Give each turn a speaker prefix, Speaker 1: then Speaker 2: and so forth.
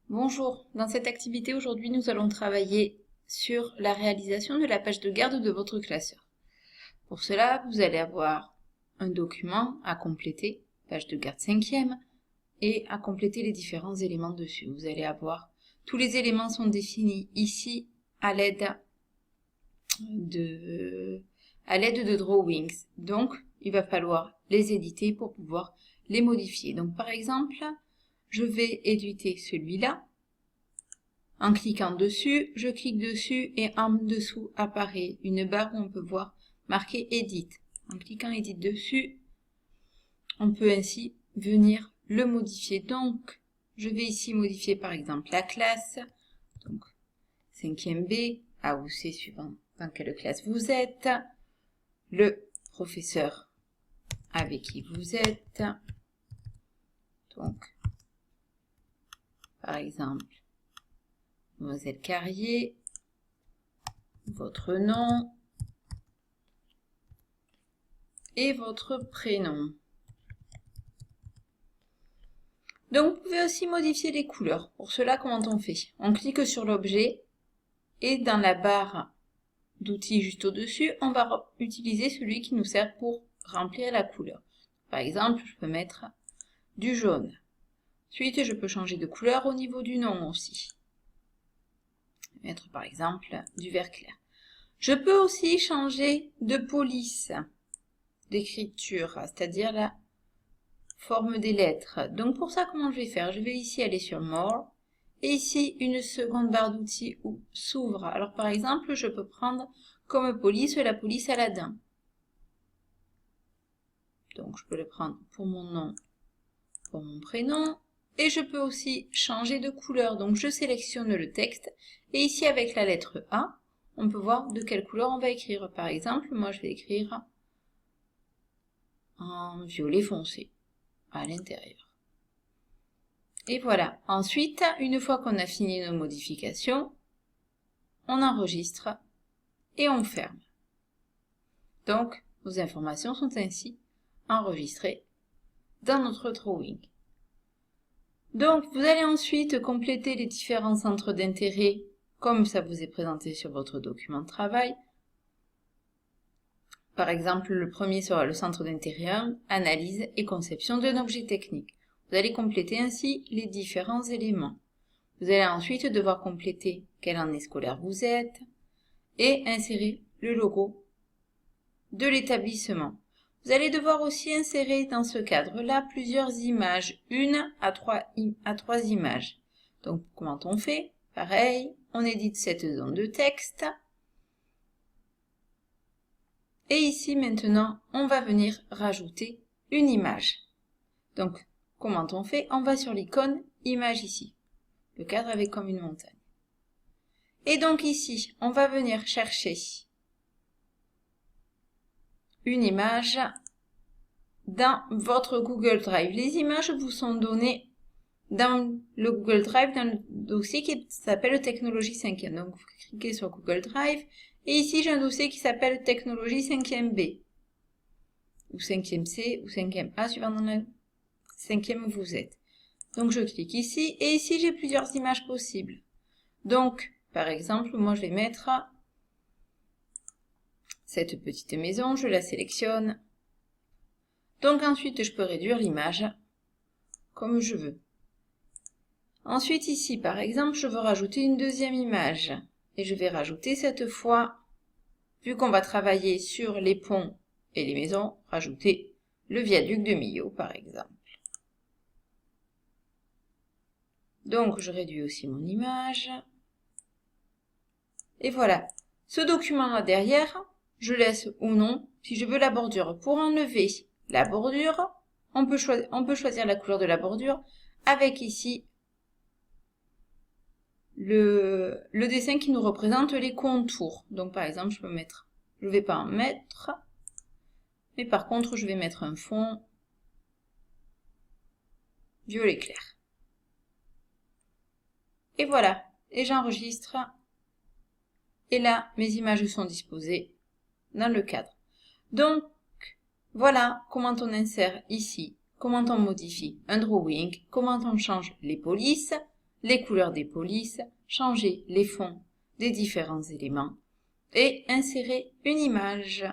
Speaker 1: Bonjour, dans cette activité aujourd'hui nous allons travailler sur la réalisation de la page de garde de votre classeur. Pour cela vous allez avoir un document à compléter, page de garde 5e, et à compléter les différents éléments dessus. Vous allez avoir, tous les éléments sont définis ici à l'aide de drawings, donc il va falloir les éditer pour pouvoir les modifier. Donc par exemple, je vais éditer celui-là. En cliquant dessus, je clique dessus et en dessous apparaît une barre où on peut voir marqué Edit. En cliquant Edit dessus, on peut ainsi venir le modifier. Donc, je vais ici modifier par exemple la classe, donc 5e B, A ou C suivant dans quelle classe vous êtes, le professeur avec qui vous êtes, donc par exemple Mademoiselle Carrier, votre nom et votre prénom. Donc vous pouvez aussi modifier les couleurs. Pour cela, comment on fait? On clique sur l'objet et dans la barre d'outils juste au-dessus, on va utiliser celui qui nous sert pour remplir la couleur. Par exemple, je peux mettre du jaune. Ensuite, je peux changer de couleur au niveau du nom aussi. Mettre par exemple du vert clair. Je peux aussi changer de police d'écriture, c'est-à-dire la forme des lettres. Donc pour ça, comment je vais faire? Je vais ici aller sur More et ici une seconde barre d'outils où s'ouvre. Alors par exemple, je peux prendre comme police la police Aladdin. Donc je peux le prendre pour mon nom, pour mon prénom. Et je peux aussi changer de couleur. Donc je sélectionne le texte et ici avec la lettre A, on peut voir de quelle couleur on va écrire. Par exemple, moi je vais écrire en violet foncé à l'intérieur. Et voilà. Ensuite, une fois qu'on a fini nos modifications, on enregistre et on ferme. Donc, nos informations sont ainsi enregistrées dans notre drawing. Donc, vous allez ensuite compléter les différents centres d'intérêt comme ça vous est présenté sur votre document de travail. Par exemple, le premier sera le centre d'intérêt 1, analyse et conception d'un objet technique. Vous allez compléter ainsi les différents éléments. Vous allez ensuite devoir compléter quelle année scolaire vous êtes et insérer le logo de l'établissement. Vous allez devoir aussi insérer dans ce cadre-là plusieurs images, 1 à 3 images. Donc, comment on fait? Pareil, on édite cette zone de texte. Et ici, maintenant, on va venir rajouter une image. Donc, comment on fait? On va sur l'icône image ici. Le cadre avec comme une montagne. Et donc ici, on va venir chercher une image dans votre Google Drive. Les images vous sont données dans le Google Drive, dans le dossier qui s'appelle Technologie 5e. Donc, vous cliquez sur Google Drive. Et ici, j'ai un dossier qui s'appelle Technologie 5e B. Ou 5e C, ou 5e A, suivant dans la 5e où vous êtes. Donc, je clique ici. Et ici, j'ai plusieurs images possibles. Donc, par exemple, moi, je vais mettre cette petite maison. Je la sélectionne. Donc, ensuite, je peux réduire l'image comme je veux. Ensuite, ici, par exemple, je veux rajouter une deuxième image. Et je vais rajouter cette fois, vu qu'on va travailler sur les ponts et les maisons, rajouter le viaduc de Millau, par exemple. Donc, je réduis aussi mon image. Et voilà. Ce document-là derrière, je laisse ou non, si je veux la bordure. Pour enlever la bordure, on peut choisir la couleur de la bordure avec ici le dessin qui nous représente les contours. Donc par exemple, je vais pas en mettre, mais par contre, je vais mettre un fond violet clair. Et voilà, et j'enregistre. Et là, mes images sont disposées dans le cadre. Donc, voilà comment on insère ici, comment on modifie un drawing, comment on change les polices, les couleurs des polices, changer les fonds des différents éléments et insérer une image.